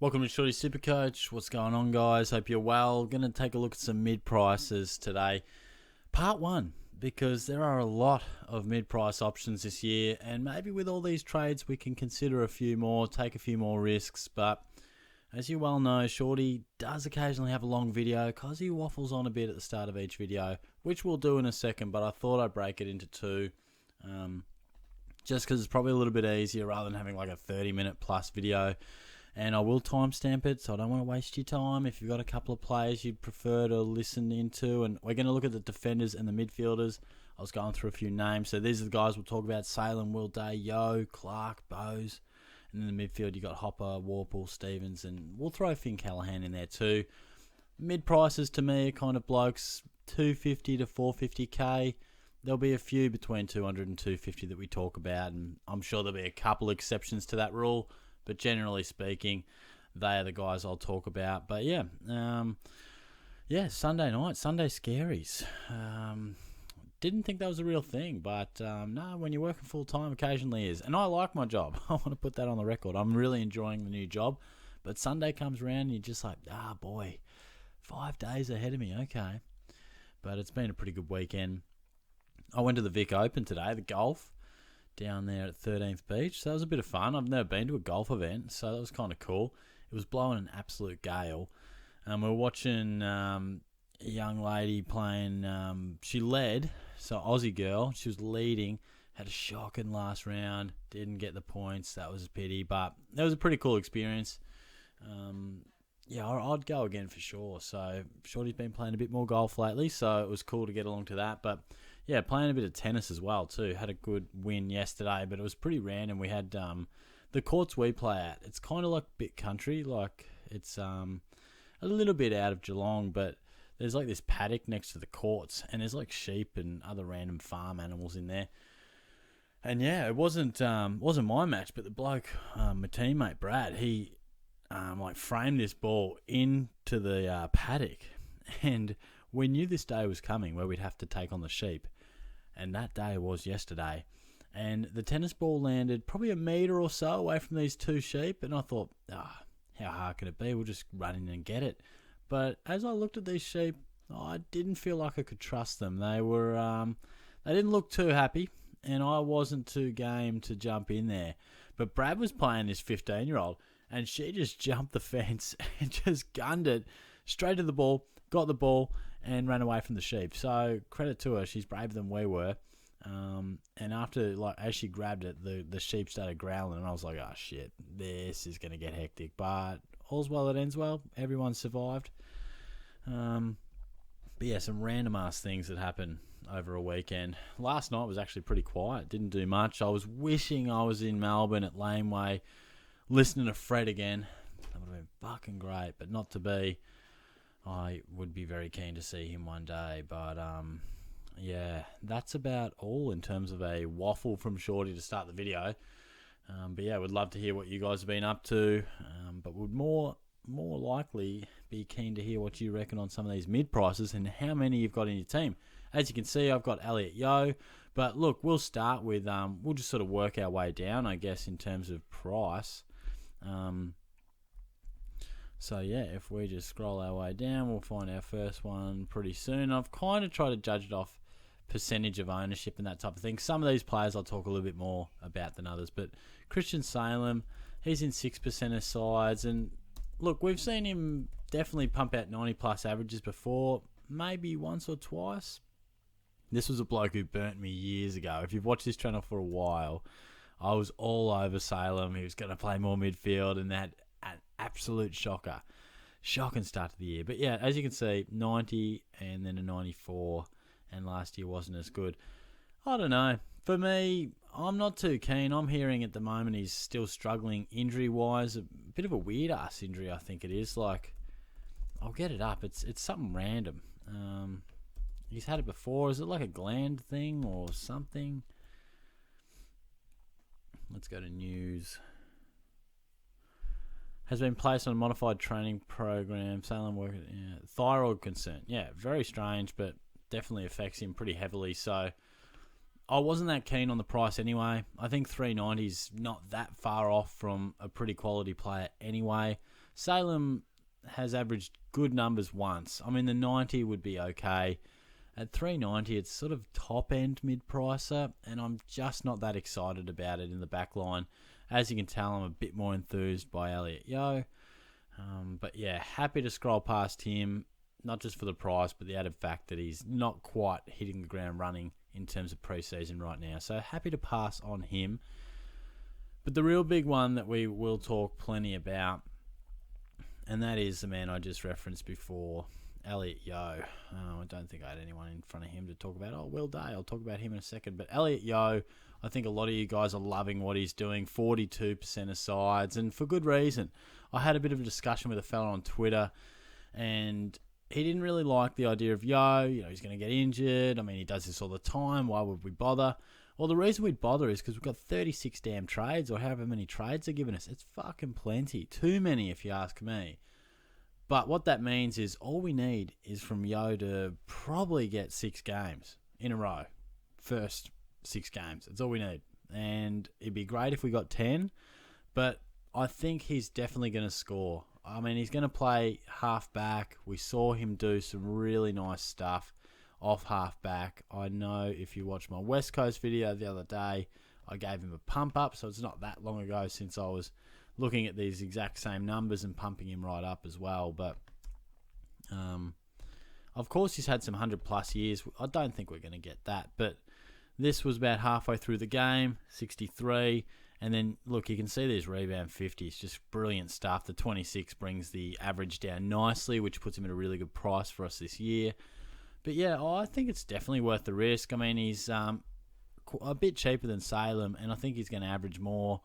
Welcome to Shorty SuperCoach. What's going on, guys? Hope you're well. Going to take a look at some mid-prices today. Part 1, because there are a lot of mid-price options this year, and maybe with all these trades we can consider a few more, take a few more risks, but as you well know, Shorty does occasionally have a long video because he waffles on a bit at the start of each video, which we'll do in a second, but I thought I'd break it into two, just because it's probably a little bit easier rather than having like a 30-minute plus video. And I will timestamp it, so I don't want to waste your time. If you've got a couple of players you'd prefer to listen into, and we're going to look at the defenders and the midfielders. I was going through a few names. So these are the guys we'll talk about: Salem, Will, Yeo, Clark, Bose. And in the midfield, you got Hopper, Worpel, Stevens, and we'll throw Finn Callaghan in there too. Mid prices to me are kind of blokes 250 to 450k. There'll be a few between 200 and 250 that we talk about, and I'm sure there'll be a couple exceptions to that rule. But generally speaking, they are the guys I'll talk about. But yeah, Sunday night, Sunday scaries. Didn't think that was a real thing, but no, when you're working full time, occasionally is. And I like my job. I want to put that on the record. I'm really enjoying the new job. But Sunday comes around and you're just like, boy, 5 days ahead of me. Okay. But it's been a pretty good weekend. I went to the Vic Open today, the golf, down there at 13th Beach. So that was a bit of fun. I've never been to a golf event, so that was kind of cool. It was blowing an absolute gale. We were watching a young lady playing. She led, so Aussie girl. She was leading, had a shocking last round, didn't get the points. That was a pity, but that was a pretty cool experience. I'd go again for sure. So Shorty's been playing a bit more golf lately, so it was cool to get along to that. But yeah, playing a bit of tennis as well too. Had a good win yesterday, but it was pretty random. We had the courts we play at. It's kind of like bit country, like it's a little bit out of Geelong, but there's like this paddock next to the courts, and there's like sheep and other random farm animals in there. And yeah, it wasn't my match, but the bloke, my teammate Brad, he framed this ball into the paddock, and we knew this day was coming where we'd have to take on the sheep. And that day was yesterday. And the tennis ball landed probably a metre or so away from these two sheep. And I thought, how hard can it be? We'll just run in and get it. But as I looked at these sheep, I didn't feel like I could trust them. They didn't look too happy. And I wasn't too game to jump in there. But Brad was playing this 15-year-old. And she just jumped the fence and just gunned it straight to the ball, got the ball, and ran away from the sheep. So credit to her, she's braver than we were. And after, as she grabbed it, the sheep started growling, and I was like, oh shit, this is going to get hectic. But all's well that ends well. Everyone survived. But yeah, some random ass things that happened over a weekend. Last night was actually pretty quiet. Didn't do much. I was wishing I was in Melbourne at Laneway, listening to Fred again. That would have been fucking great, but not to be. I would be very keen to see him one day, but yeah, that's about all in terms of a waffle from Shorty to start the video. But yeah, would love to hear what you guys have been up to, but would more likely be keen to hear what you reckon on some of these mid prices and how many you've got in your team. As you can see, I've got Elliot Yeo, but look, we'll start with we'll just sort of work our way down, I guess, in terms of price. So yeah, if we just scroll our way down, we'll find our first one pretty soon. I've kind of tried to judge it off percentage of ownership and that type of thing. Some of these players I'll talk a little bit more about than others, but Christian Salem, he's in 6% of sides, and look, we've seen him definitely pump out 90 plus averages before, maybe once or twice. This was a bloke who burnt me years ago. If you've watched this channel for a while, I was all over Salem. He was going to play more midfield, and that an absolute shocking start to the year. But yeah, as you can see, 90 and then a 94, and last year wasn't as good. I don't know. For me, I'm not too keen. I'm hearing at the moment he's still struggling injury-wise. A bit of a weird-ass injury, I think it is. Like, I'll get it up. It's something random. He's had it before. Is it like a gland thing or something? Let's go to news. Has been placed on a modified training program. Salem work. Yeah, thyroid concern. Yeah, very strange, but definitely affects him pretty heavily. So I wasn't that keen on the price anyway. I think 390's not that far off from a pretty quality player anyway. Salem has averaged good numbers once. I mean, the 90 would be okay. At 390, it's sort of top-end mid-pricer, and I'm just not that excited about it in the back line. As you can tell, I'm a bit more enthused by Elliot Yeo. But yeah, happy to scroll past him, not just for the price, but the added fact that he's not quite hitting the ground running in terms of preseason right now. So happy to pass on him. But the real big one that we will talk plenty about, and that is the man I just referenced before, Elliot Yeo. I don't think I had anyone in front of him to talk about. Oh, Will Day. I'll talk about him in a second. But Elliot Yeo, I think a lot of you guys are loving what he's doing. 42% of sides, and for good reason. I had a bit of a discussion with a fella on Twitter, and he didn't really like the idea of Yeo. He's going to get injured. I mean, he does this all the time. Why would we bother? Well, the reason we'd bother is because we've got 36 damn trades, or however many trades they're giving us. It's fucking plenty. Too many, if you ask me. But what that means is all we need is from Yeo to probably get 6 games in a row. First 6 games. That's all we need. And it'd be great if we got 10. But I think he's definitely going to score. I mean, he's going to play half-back. We saw him do some really nice stuff off half-back. I know if you watched my West Coast video the other day, I gave him a pump-up. So it's not that long ago since I was looking at these exact same numbers and pumping him right up as well. But, of course, he's had some 100-plus years. I don't think we're going to get that. But this was about halfway through the game, 63. And then, look, you can see these rebound 50s, just brilliant stuff. The 26 brings the average down nicely, which puts him at a really good price for us this year. But, yeah, I think it's definitely worth the risk. I mean, he's a bit cheaper than Salem, and I think he's going to average more.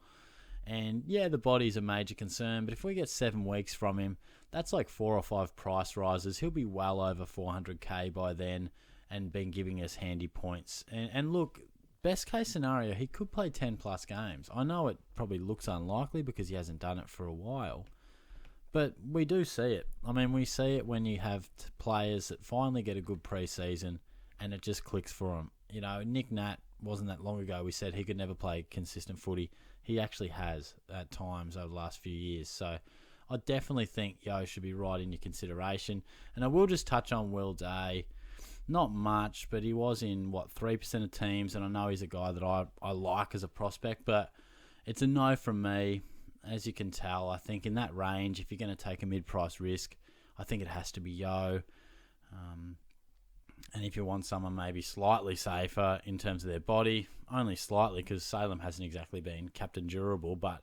And, yeah, the body's a major concern, but if we get 7 weeks from him, that's like 4 or 5 price rises. He'll be well over 400k by then and been giving us handy points. And look, best case scenario, he could play 10-plus games. I know it probably looks unlikely because he hasn't done it for a while, but we do see it. I mean, we see it when you have players that finally get a good preseason and it just clicks for them. Nick Nat, wasn't that long ago, we said he could never play consistent footy. He actually has at times over the last few years. So I definitely think Yeo should be right in your consideration. And I will just touch on Will Day. Not much, but he was in, 3% of teams. And I know he's a guy that I like as a prospect, but it's a no from me. As you can tell, I think in that range, if you're going to take a mid-price risk, I think it has to be Yeo. And if you want someone maybe slightly safer in terms of their body, only slightly because Salem hasn't exactly been captain durable, but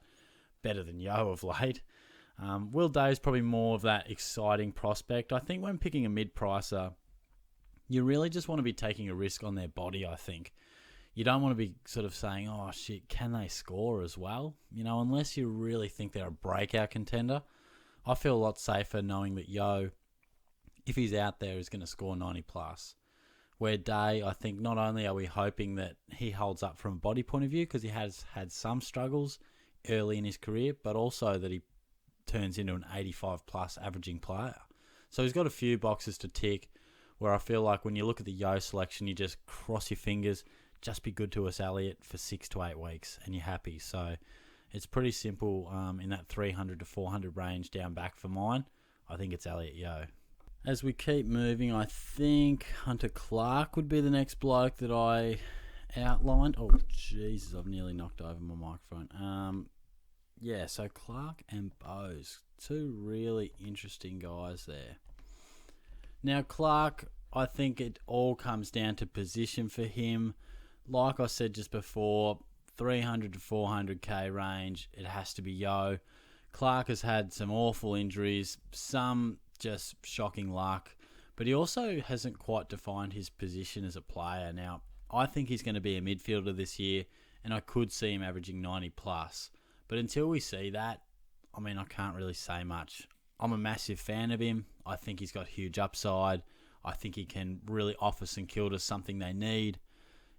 better than Yeo of late. Will Day is probably more of that exciting prospect. I think when picking a mid-pricer, you really just want to be taking a risk on their body, I think. You don't want to be sort of saying, oh shit, can they score as well? Unless you really think they're a breakout contender. I feel a lot safer knowing that Yeo, if he's out there, is going to score 90+. Where Day, I think not only are we hoping that he holds up from a body point of view, because he has had some struggles early in his career, but also that he turns into an 85+ averaging player. So he's got a few boxes to tick where I feel like when you look at the Yeo selection, you just cross your fingers, just be good to us, Elliot, for 6 to 8 weeks, and you're happy. So it's pretty simple in that 300 to 400 range down back for mine. I think it's Elliot Yeo. As we keep moving, I think Hunter Clark would be the next bloke that I outlined. Oh, Jesus, I've nearly knocked over my microphone. Yeah, so Clark and Bose, 2 really interesting guys there. Now, Clark, I think it all comes down to position for him. Like I said just before, 300 to 400k range, it has to be Yeo. Clark has had some awful injuries, some just shocking luck, but he also hasn't quite defined his position as a player. Now, I think he's going to be a midfielder this year, and I could see him averaging 90+. But until we see that, I mean, I can't really say much. I'm a massive fan of him. I think he's got huge upside. I think he can really offer St Kilda something they need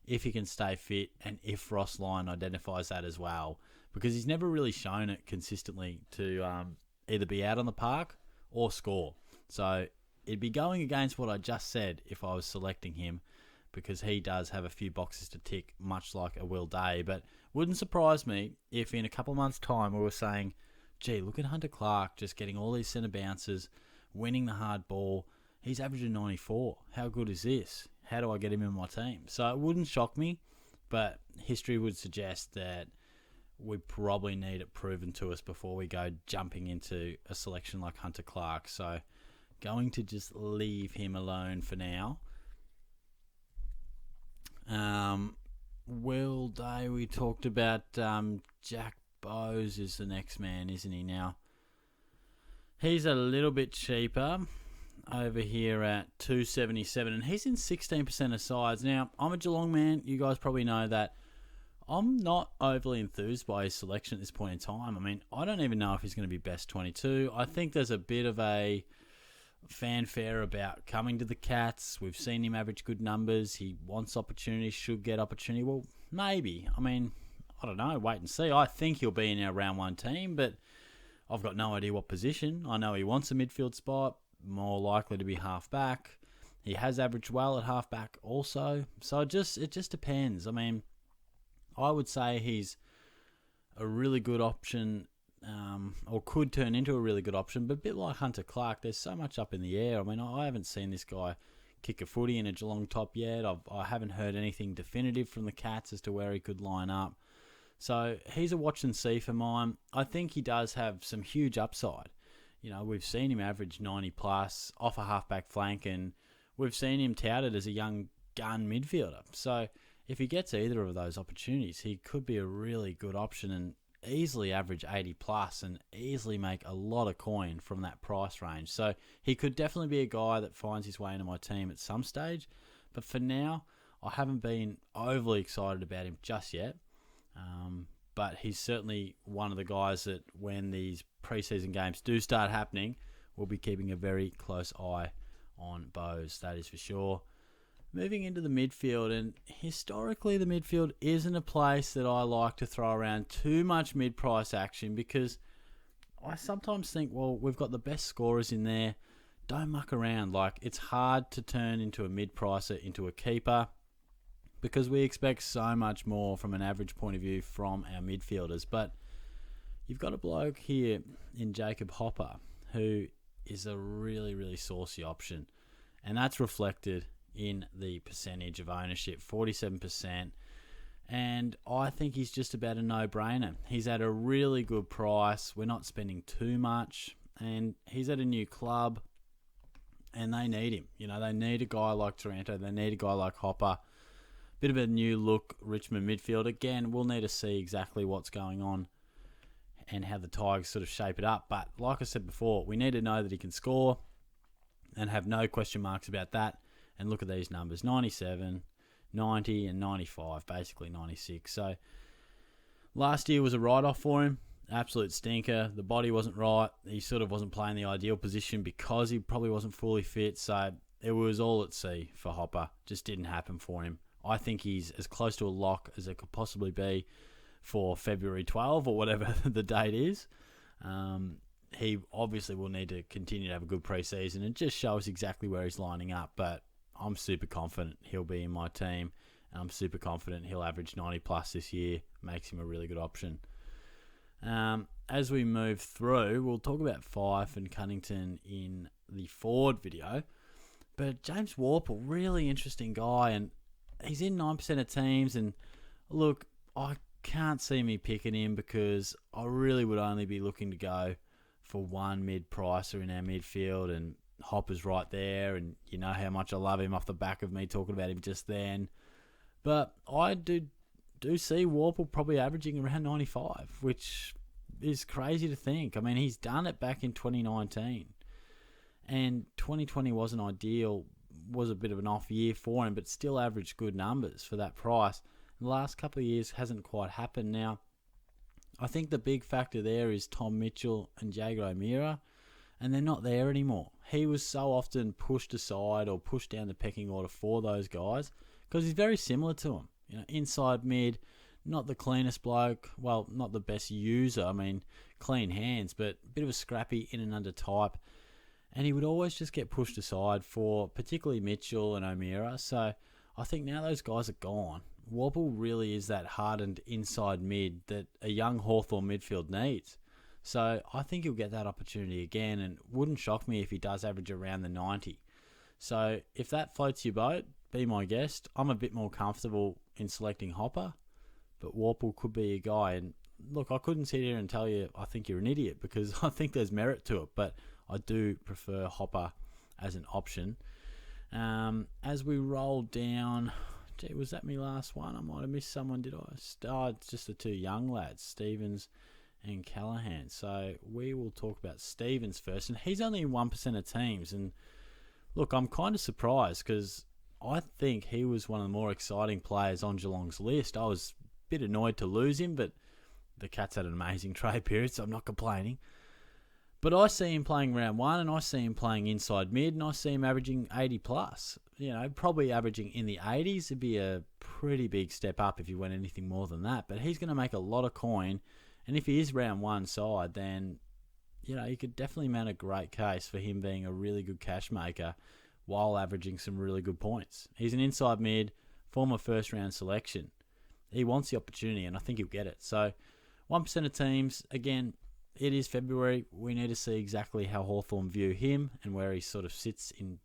if he can stay fit and if Ross Lyon identifies that as well. Because he's never really shown it consistently to either be out on the park or score. So it'd be going against what I just said if I was selecting him, because he does have a few boxes to tick, much like a Will Day. But wouldn't surprise me if in a couple of months' time we were saying gee, look at Hunter Clark just getting all these centre bounces, winning the hard ball. He's averaging 94. How good is this? How do I get him in my team? So it wouldn't shock me, but history would suggest that we probably need it proven to us before we go jumping into a selection like Hunter Clark. So going to just leave him alone for now. Will Day, we talked about Jack Bowes is the next man, isn't he now? He's a little bit cheaper over here at $277, and he's in 16% of sides. Now, I'm a Geelong man. You guys probably know that. I'm not overly enthused by his selection at this point in time. I mean, I don't even know if he's going to be best 22. I think there's a bit of a fanfare about coming to the Cats. We've seen him average good numbers. He wants opportunity, should get opportunity. Well, maybe. I mean, I don't know. Wait and see. I think he'll be in our round one team, but I've got no idea what position. I know he wants a midfield spot, more likely to be half-back. He has averaged well at half-back also. So it just depends. I mean, I would say he's a really good option, or could turn into a really good option, but a bit like Hunter Clark, there's so much up in the air. I mean, I haven't seen this guy kick a footy in a Geelong top yet. I haven't heard anything definitive from the Cats as to where he could line up. So he's a watch and see for mine. I think he does have some huge upside. You know, we've seen him average 90 plus off a halfback flank, and we've seen him touted as a young gun midfielder. So if he gets either of those opportunities, he could be a really good option and easily average 80 plus and easily make a lot of coin from that price range. So he could definitely be a guy that finds his way into my team at some stage. But for now, I haven't been overly excited about him just yet. But he's certainly one of the guys that when these preseason games do start happening, we'll be keeping a very close eye on Bowes, that is for sure. Moving into the midfield, and historically the midfield isn't a place that I like to throw around too much mid-price action, because I sometimes think, well, we've got the best scorers in there. Don't muck around. Like, it's hard to turn into a mid-pricer into a keeper, because we expect so much more from an average point of view from our midfielders. But you've got a bloke here in Jacob Hopper who is a really, really saucy option. And that's reflected in the percentage of ownership, 47%. And I think he's just about a no-brainer. He's at a really good price. We're not spending too much. And he's at a new club. And they need him. You know, they need a guy like Taranto. They need a guy like Hopper. Bit of a new look Richmond midfield. Again, we'll need to see exactly what's going on and how the Tigers sort of shape it up. But like I said before, we need to know that he can score and have no question marks about that. And look at these numbers, 97, 90 and 95, basically 96. So last year was a write-off for him. Absolute stinker. The body wasn't right. He sort of wasn't playing the ideal position because he probably wasn't fully fit. So it was all at sea for Hopper. Just didn't happen for him. I think he's as close to a lock as it could possibly be for February 12 or whatever the date is. He obviously will need to continue to have a good preseason and just show us exactly where he's lining up. But I'm super confident he'll be in my team. And I'm super confident he'll average 90 plus this year. Makes him a really good option. As we move through, we'll talk about Fife and Cunnington in the Ford video. But James Worpel, really interesting guy, and he's in 9% of teams. And look, I can't see me picking him because I really would only be looking to go for one mid-pricer in our midfield, and Hopper's right there, and you know how much I love him off the back of me talking about him just then. But I do see Worpel probably averaging around 95, which is crazy to think. I mean, he's done it back in 2019, and 2020 wasn't ideal, was a bit of an off year for him, but still averaged good numbers for that price. The last couple of years hasn't quite happened. Now, I think the big factor there is Tom Mitchell and Jager O'Meara, and they're not there anymore. He was so often pushed aside or pushed down the pecking order for those guys because he's very similar to them. You know, inside mid, not the cleanest bloke, well, not the best user. I mean, clean hands, but a bit of a scrappy in and under type. And he would always just get pushed aside for particularly Mitchell and O'Meara. So I think now those guys are gone. Worpel really is that hardened inside mid that a young Hawthorn midfield needs. So I think he'll get that opportunity again, and wouldn't shock me if he does average around the 90. So if that floats your boat, be my guest. I'm a bit more comfortable in selecting Hopper, but Worpel could be a guy. And look, I couldn't sit here and tell you I think you're an idiot, because I think there's merit to it, but I do prefer Hopper as an option. As we roll down, gee, was that my last one? I might have missed someone, did I? Oh, it's just the two young lads, Stevens and Callaghan. So we will talk about Stevens first, and he's only in 1% of teams. And look, I'm kind of surprised, because I think he was one of the more exciting players on Geelong's list. I was a bit annoyed to lose him, but the Cats had an amazing trade period, so I'm not complaining. But I see him playing round one, and I see him playing inside mid, and I see him averaging 80 plus. You know, probably averaging in the 80s. It'd be a pretty big step up if he went anything more than that. But he's going to make a lot of coin, and if he is round one side, then, you know, you could definitely mount a great case for him being a really good cash maker while averaging some really good points. He's an inside mid, former first round selection. He wants the opportunity, and I think he'll get it. So 1% of teams, again, it is February. We need to see exactly how Hawthorn view him and where he sort of sits in,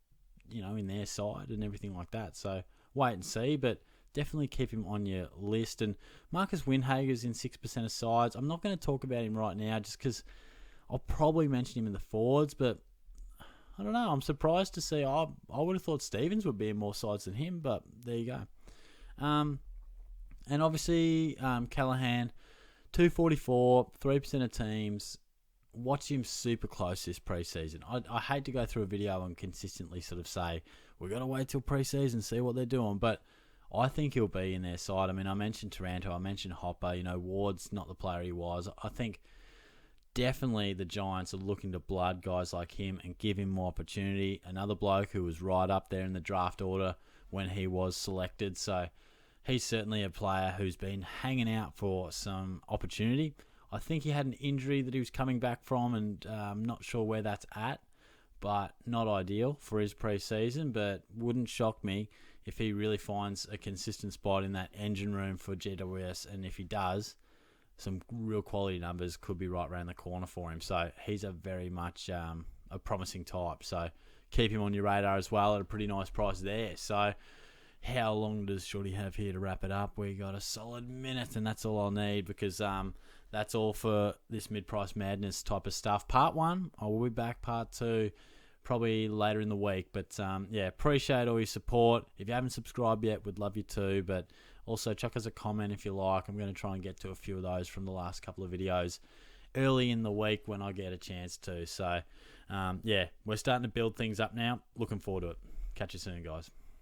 you know, in their side and everything like that. So wait and see, but definitely keep him on your list. And Marcus Windhager's in 6% of sides. I'm not going to talk about him right now just because I'll probably mention him in the forwards, but I don't know. I'm surprised to see. I would have thought Stevens would be in more sides than him, but there you go. And obviously, Callaghan, 244, 3% of teams. Watch him super close this preseason. I hate to go through a video and consistently sort of say, we've got to wait till preseason, see what they're doing, but I think he'll be in their side. I mean, I mentioned Taranto, I mentioned Hopper, you know, Ward's not the player he was. I think definitely the Giants are looking to blood guys like him and give him more opportunity. Another bloke who was right up there in the draft order when he was selected. So he's certainly a player who's been hanging out for some opportunity. I think he had an injury that he was coming back from, and I'm not sure where that's at, but not ideal for his preseason. But wouldn't shock me if he really finds a consistent spot in that engine room for GWS, and if he does, some real quality numbers could be right around the corner for him. So he's a very much a promising type. So keep him on your radar as well at a pretty nice price there. So how long does Shorty have here to wrap it up? We got a solid minute, and that's all I'll need, because that's all for this mid-price madness type of stuff. Part 1, I will be back. Part 2, probably later in the week. But yeah, appreciate all your support. If you haven't subscribed yet, we'd love you to. But also chuck us a comment if you like. I'm going to try and get to a few of those from the last couple of videos early in the week when I get a chance to. So yeah, we're starting to build things up now. Looking forward to it. Catch you soon, guys.